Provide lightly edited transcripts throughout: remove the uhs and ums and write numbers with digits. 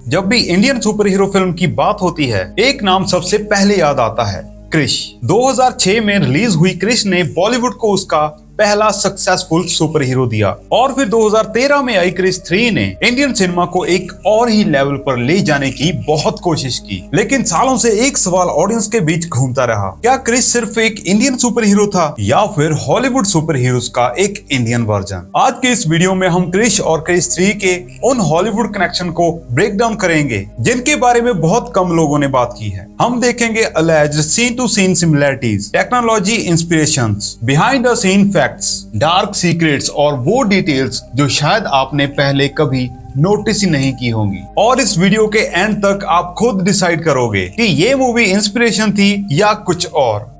जब भी Indian super hero film की बात होती है, एक नाम सबसे पहले याद आता है, क्रिश। 2006 में रिलीज हुई क्रिश ने बॉलीवुड को उसका पहला सक्सेसफुल सुपर हीरो दिया और फिर 2013 में आई क्रिश 3 ने इंडियन सिनेमा को एक और ही लेवल पर ले जाने की बहुत कोशिश की। लेकिन सालों से एक सवाल ऑडियंस के बीच घूमता रहा, क्या क्रिश सिर्फ एक इंडियन सुपर हीरो था या फिर हॉलीवुड सुपर हीरोज का एक इंडियन वर्जन। आज के इस वीडियो में हम क्रिश और क्रिश 3 के उन हॉलीवुड कनेक्शन को ब्रेक डाउन करेंगे जिनके बारे में बहुत कम लोगों ने बात की है। हम देखेंगे alleged scene to scene similarities, technology inspirations, behind the scene dark secrets और वो डिटेल्स जो शायद आपने पहले कभी नोटिस ही नहीं की होंगी। और इस वीडियो के एंड तक आप खुद डिसाइड करोगे कि ये मूवी इंस्पिरेशन थी या कुछ और।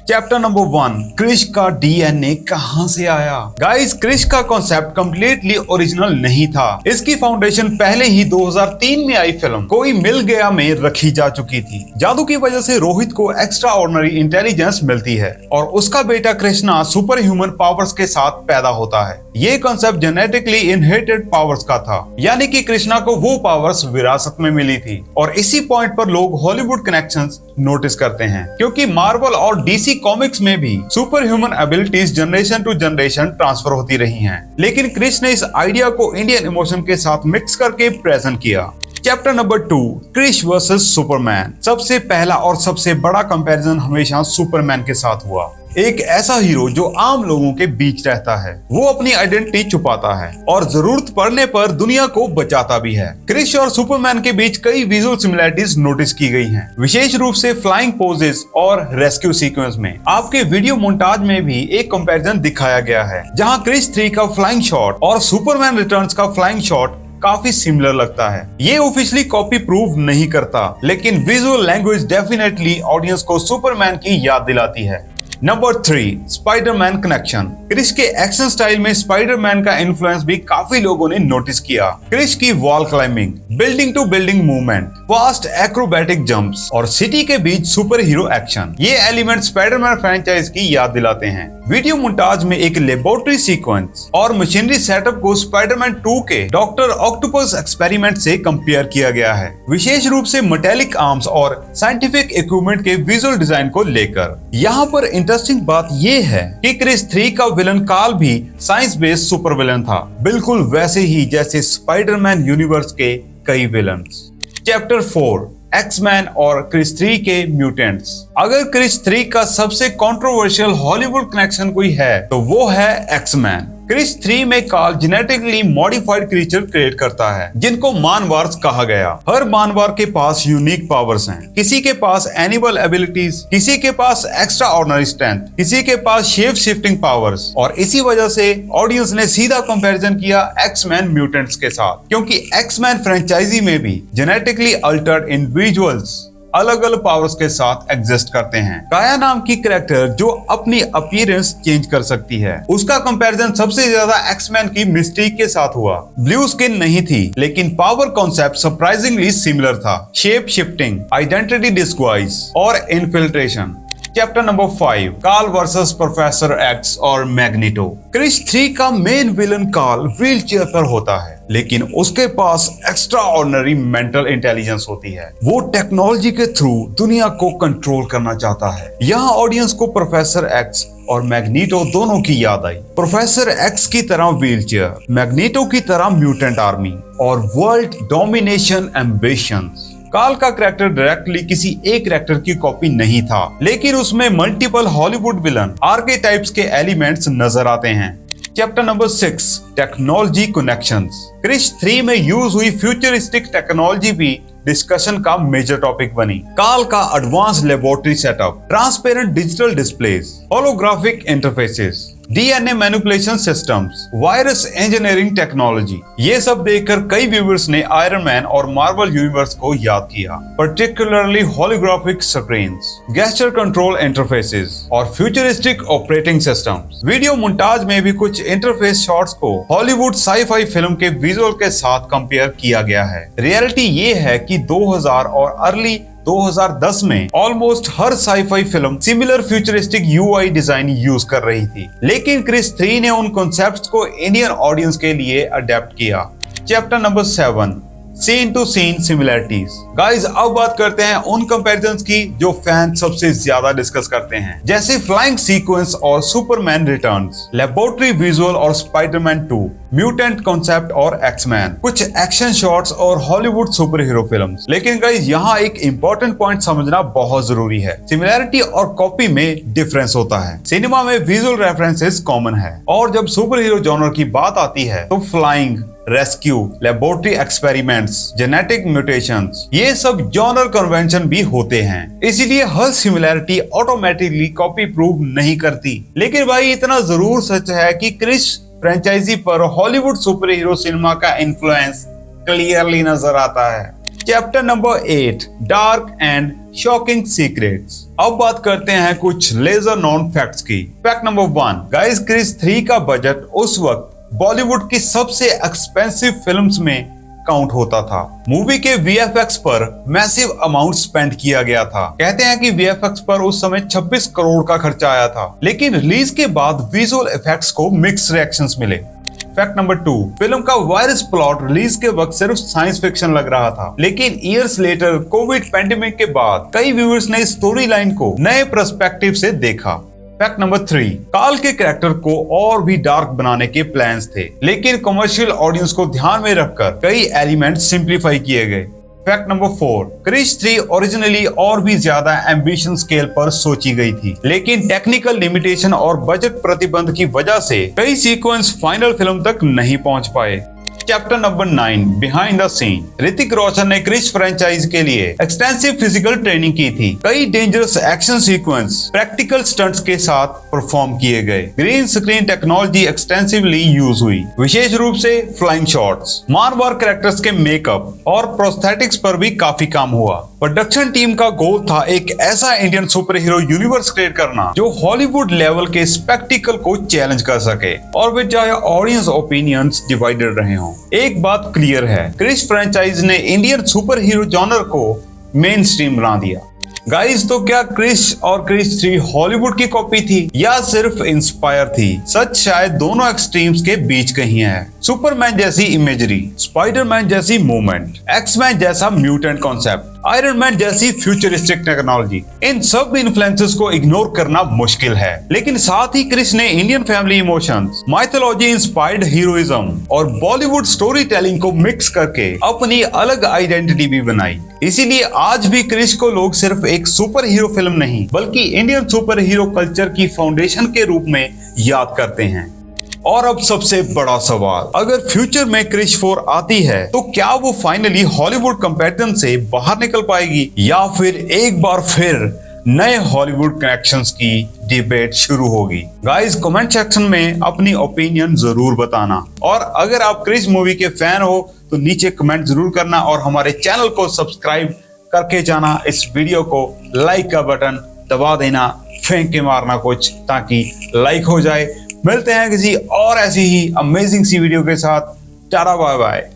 चैप्टर नंबर 1, क्रिश का डीएनए कहां से आया। गाइस, क्रिश का कॉन्सेप्ट कम्प्लीटली ओरिजिनल नहीं था। इसकी फाउंडेशन पहले ही 2003 में आई फिल्म कोई मिल गया में रखी जा चुकी थी। जादू की वजह से रोहित को एक्स्ट्रा ऑर्डिनरी इंटेलिजेंस मिलती है और उसका बेटा कृष्णा सुपर ह्यूमन पावर्स के साथ पैदा होता है। ये कॉन्सेप्ट जेनेटिकली इनहेरिटेड पावर्स का था, यानी कि कृष्णा को वो पावर्स विरासत में मिली थी। और इसी पॉइंट पर लोग हॉलीवुड कनेक्शंस नोटिस करते हैं, क्योंकि मार्वल और डीसी कॉमिक्स में भी super human abilities generation to generation transfer होती रही हैं। लेकिन क्रिश ने इस आइडिया को इंडियन इमोशन के साथ मिक्स करके प्रेजेंट किया। Chapter number 2, Krrish versus Superman. सबसे पहला और सबसे बड़ा कंपैरिजन हमेशा सुपरमैन के साथ हुआ। एक ऐसा हीरो जो आम लोगों के बीच रहता है, वो अपनी आइडेंटिटी छुपाता है और जरूरत पड़ने पर दुनिया को बचाता भी है। क्रिश और सुपरमैन के बीच कई विजुअल सिमिलरिटीज नोटिस की गई हैं, विशेष रूप से फ्लाइंग पोजेस और रेस्क्यू सीक्वेंस में। आपके वीडियो मोन्टाज में भी एक कंपैरिजन दिखाया गया है, जहां क्रिश 3 का फ्लाइंग शॉट और सुपरमैन रिटर्न्स का फ्लाइंग शॉट काफी सिमिलर लगता है। ये ऑफिशियली कॉपी प्रूव नहीं करता, लेकिन विजुअल लैंग्वेज डेफिनेटली ऑडियंस को सुपरमैन की याद दिलाती है। Number 3, Spiderman connection. क्रिश के एक्शन स्टाइल में स्पाइडरमैन का इन्फ्लुएंस भी काफी लोगों ने नोटिस किया। क्रिश की wall climbing, building to building movement, fast acrobatic jumps और सिटी के बीच सुपर हीरो एक्शन, ये एलिमेंट स्पाइडरमैन फ्रेंचाइज की याद दिलाते हैं। वीडियो मोन्टाज में एक लेबोरेटरी सीक्वेंस और मशीनरी सेटअप को स्पाइडरमैन 2 के डॉक्टर ऑक्टोपस एक्सपेरिमेंट से कंपेयर किया गया है, विशेष रूप से मेटेलिक आर्म्स और साइंटिफिक इक्विपमेंट के विजुअल डिजाइन को लेकर। यहाँ पर इंटरेस्टिंग बात ये है कि क्रिश 3 का विलन कार्ल भी साइंस बेस्ड सुपर विलन था, बिल्कुल वैसे ही जैसे स्पाइडरमैन यूनिवर्स के कई विलन्स। चैप्टर 4, एक्समैन और क्रिश 3 के म्यूटेंट्स। अगर क्रिश 3 का सबसे कंट्रोवर्शियल हॉलीवुड कनेक्शन कोई है तो वो है एक्समैन। क्रिश 3 में Karl genetically modified creature create करता है, जिनको मानवार्स कहा गया। हर मानवार के पास यूनिक पावर्स हैं। किसी के पास एनिमल एबिलिटीज, किसी के पास एक्स्ट्रा ऑर्डिनरी स्ट्रेंथ, किसी के पास शेप शिफ्टिंग पावर्स। और इसी वजह से ऑडियंस ने सीधा कंपैरिजन किया एक्समैन म्यूटेंट्स के साथ, क्योंकि एक्समैन फ्रेंचाइजी में भी जेनेटिकली अल्टर्ड इंडिविजुअल्स अलग अलग पावर्स के साथ एग्जिस्ट करते हैं। काया नाम की कैरेक्टर जो अपनी अपीयरेंस चेंज कर सकती है, उसका कंपैरिजन सबसे ज्यादा एक्समैन की मिस्टीक के साथ हुआ। ब्लू स्किन नहीं थी, लेकिन पावर कॉन्सेप्ट सरप्राइजिंगली सिमिलर था। शेप शिफ्टिंग, आइडेंटिटी डिस्गुइज और infiltration. Chapter number 5, Karl versus professor X और मैग्नेटो। क्रिश 3 का मेन विलन कार्ल व्हीलचेयर पर होता है, लेकिन उसके पास एक्स्ट्रा ऑर्डिनरी मेंटल इंटेलिजेंस होती है। वो टेक्नोलॉजी के थ्रू दुनिया को कंट्रोल करना चाहता है। यहाँ ऑडियंस को प्रोफेसर एक्स और मैग्नेटो दोनों की याद आई। प्रोफेसर एक्स की तरह व्हीलचेयर, मैग्नेटो की तरह म्यूटेंट आर्मी और वर्ल्ड डोमिनेशन एम्बिशंस। कार्ल का कैरेक्टर डायरेक्टली किसी एक कैरेक्टर की कॉपी नहीं था, लेकिन उसमें मल्टीपल हॉलीवुड विलन आर्केटाइप्स के एलिमेंट्स नजर आते हैं। Chapter number 6, technology connections. Krrish 3 में यूज हुई फ्यूचरिस्टिक टेक्नोलॉजी भी डिस्कशन का मेजर टॉपिक बनी। कार्ल का advance laboratory setup, transparent digital displays, holographic interfaces, DNA manipulation systems, virus engineering technology, ये सब देखकर कई व्यूअर्स ने आयरन मैन और मार्वल यूनिवर्स को याद किया। Particularly holographic screens, gesture control interfaces और futuristic operating systems. Video montage में भी कुछ इंटरफेस शॉट्स को हॉलीवुड साई-फाई फिल्म के विजुअल के साथ कंपेयर किया गया है। रियलिटी ये है कि 2000 और अर्ली 2010 में ऑलमोस्ट हर sci fi film similar futuristic UI design use कर रही थी, लेकिन क्रिश 3 ने उन कॉन्सेप्ट्स को इंडियन ऑडियंस के लिए अडेप्ट किया। Chapter number 7, scene to scene similarities. Guys अब बात करते हैं उन कंपैरिजंस की जो फैन सबसे ज्यादा डिस्कस करते हैं, जैसे फ्लाइंग सीक्वेंस और सुपरमैन रिटर्न्स, लेबोरेटरी विजुअल और स्पाइडरमैन 2, म्यूटेंट कॉन्सेप्ट और एक्समैन, कुछ एक्शन शॉट्स और हॉलीवुड सुपर हीरो फिल्म्स। लेकिन गाइस यहाँ एक इंपॉर्टेंट पॉइंट समझना बहुत जरूरी है, सिमिलैरिटी और कॉपी में डिफरेंस होता है। सिनेमा में विजुअल रेफरेंसेस कॉमन है, और जब सुपर हीरो जॉनर की बात आती है तो flying, rescue, laboratory experiments, genetic mutations, ये सब जॉनर कन्वेंशन भी होते हैं। इसीलिए हर सिमिलैरिटी ऑटोमेटिकली कॉपी प्रूव नहीं करती। लेकिन भाई इतना जरूर सच है कि क्रिश फ्रेंचाइजी पर हॉलीवुड सुपर हीरो सिनेमा का इन्फ्लुएंस क्लियरली नजर आता है। Chapter number 8, dark and shocking secrets. अब बात करते हैं कुछ लेजर नॉन फैक्ट्स की। फैक्ट नंबर 1, गाइस क्रिश 3 का बजट उस वक्त बॉलीवुड की सबसे एक्सपेंसिव फिल्म्स में काउंट होता था। मूवी के वीएफएक्स पर मैसिव अमाउंट स्पेंड किया गया था। कहते हैं कि वीएफएक्स पर उस समय 26 करोड़ का खर्चा आया था, लेकिन रिलीज के बाद विजुअल इफेक्ट्स को मिक्स्ड रिएक्शंस मिले। फैक्ट नंबर 2, फिल्म का वायरस प्लॉट रिलीज के वक्त सिर्फ साइंस फिक्शन लग रहा था, लेकिन ईयर्स लेटर कोविड पैंडेमिक के बाद कई व्यूअर्स ने स्टोरी लाइन को नए पर्सपेक्टिव से देखा। फैक्ट नंबर 3, काल के कैरेक्टर को और भी डार्क बनाने के प्लान्स थे, लेकिन कमर्शियल ऑडियंस को ध्यान में रखकर कई एलिमेंट सिंप्लीफाई किए गए। फैक्ट नंबर 4, क्रिश 3 ओरिजिनली और भी ज्यादा एम्बिशन स्केल पर सोची गई थी, लेकिन टेक्निकल लिमिटेशन और बजट प्रतिबंध की वजह से कई सीक्वेंस फाइनल फिल्म तक नहीं पहुंच पाए। Chapter number 9, behind the scene. Hrithik Roshan ने क्रिश फ्रेंचाइज के लिए एक्सटेंसिव फिजिकल ट्रेनिंग की थी। कई dangerous action sequence practical stunts के साथ परफॉर्म किए गए। Green screen technology extensively use हुई, विशेष रूप से फ्लाइंग शॉट्स, मारवार कैरेक्टर्स के मेकअप और प्रोस्थेटिक्स पर भी काफी काम हुआ। प्रोडक्शन टीम का गोल था एक ऐसा Indian super hero universe create करना जो हॉलीवुड लेवल के स्पेक्टिकल को चैलेंज कर सके, और वे चाहे ऑडियंस ओपिनियंस डिवाइडेड रहे हों। एक बात क्लियर है, क्रिश फ्रेंचाइज ने इंडियन सुपर हीरो जॉनर को मेन स्ट्रीम बना दिया। गाइस तो क्या क्रिश और क्रिश 3 हॉलीवुड की कॉपी थी या सिर्फ इंस्पायर थी? सच शायद दोनों एक्सट्रीम्स के बीच कहीं है। सुपरमैन जैसी इमेजरी, स्पाइडरमैन जैसी मूवमेंट, एक्समैन जैसा म्यूटेंट कॉन्सेप्ट, आयरन मैन जैसी फ्यूचरिस्टिक टेक्नोलॉजी, इन सब इन्फ्लुएंसेस को इग्नोर करना मुश्किल है। लेकिन साथ ही क्रिश ने Indian family emotions, mythology inspired heroism और बॉलीवुड स्टोरी टेलिंग को मिक्स करके अपनी अलग आइडेंटिटी भी बनाई। इसीलिए आज भी क्रिश को लोग सिर्फ एक सुपर हीरो फिल्म नहीं बल्कि इंडियन सुपर हीरो कल्चर की फाउंडेशन के रूप में याद करते हैं। और अब सबसे बड़ा सवाल, अगर फ्यूचर में क्रिश 4 आती है तो क्या वो फाइनली हॉलीवुड कंपैरिजन से बाहर निकल पाएगी, या फिर एक बार फिर नए हॉलीवुड कनेक्शंस की डिबेट शुरू होगी? गाइस कमेंट सेक्शन में अपनी ओपिनियन जरूर बताना, और अगर आप क्रिश मूवी के फैन हो तो नीचे कमेंट जरूर करना, और हमारे चैनल को सब्सक्राइब करके जाना। इस वीडियो को लाइक का बटन दबा देना, फेंक के मारना कुछ, ताकि लाइक हो जाए। मिलते हैं किसी और ऐसी ही अमेजिंग सी वीडियो के साथ। Tata bye bye.